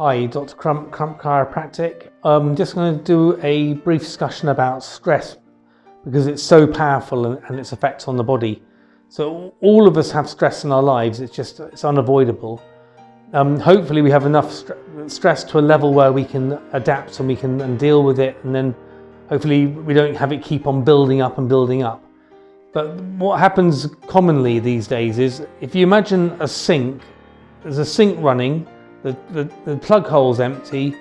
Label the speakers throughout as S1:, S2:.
S1: Hi, Dr. Crump Chiropractic. I'm just going to do a brief discussion about stress because it's so powerful and its effects on the body. So all of us have stress in our lives, it's unavoidable. Hopefully we have enough stress to a level where we can adapt and we can deal with it, and then hopefully we don't have it keep on building up and building up. But what happens commonly these days is, if you imagine a sink, there's a sink running, the plug hole's empty,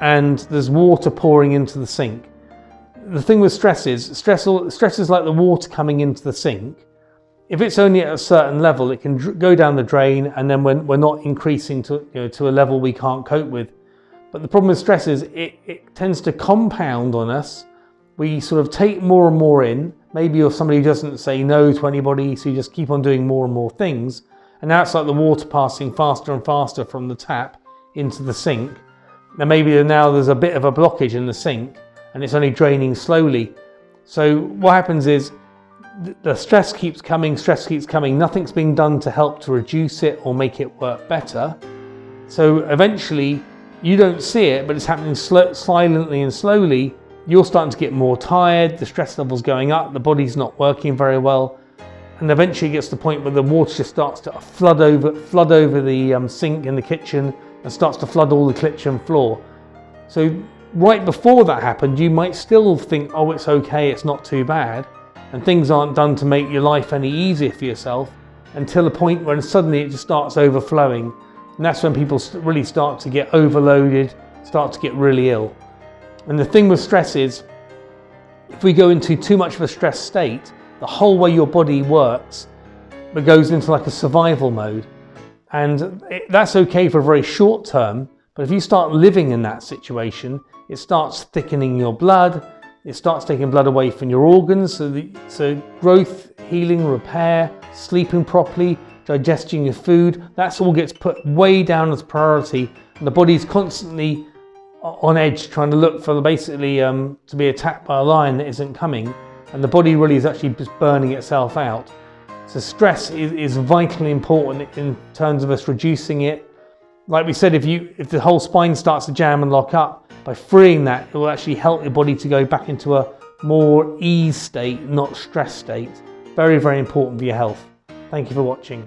S1: and there's water pouring into the sink. The thing with stress is like the water coming into the sink. If it's only at a certain level, it can go down the drain, and then we're not increasing to a level we can't cope with. But the problem with stress is it tends to compound on us. We sort of take more and more in. Maybe you're somebody who doesn't say no to anybody, so you just keep on doing more and more things. And now it's like the water passing faster and faster from the tap into the sink. And maybe now there's a bit of a blockage in the sink and it's only draining slowly. So what happens is the stress keeps coming, nothing's being done to help to reduce it or make it work better. So eventually you don't see it, but it's happening silently and slowly. You're starting to get more tired, the stress level's going up, the body's not working very well. And eventually it gets to the point where the water just starts to flood over the sink in the kitchen and starts to flood all the kitchen floor. So right before that happened, you might still think, oh, it's okay, it's not too bad, and things aren't done to make your life any easier for yourself, until the point when suddenly it just starts overflowing. And that's when people really start to get overloaded, start to get really ill. And the thing with stress is, if we go into too much of a stress state, the whole way your body works, it goes into like a survival mode. And that's okay for a very short term, but if you start living in that situation, it starts thickening your blood, it starts taking blood away from your organs, so growth, healing, repair, sleeping properly, digesting your food, that all gets put way down as priority, and the body's constantly on edge trying to look for basically to be attacked by a lion that isn't coming. And the body really is actually just burning itself out. So stress is vitally important in terms of us reducing it. Like we said, if the whole spine starts to jam and lock up, by freeing that, it will actually help your body to go back into a more ease state, not stress state. Very, very important for your health. Thank you for watching.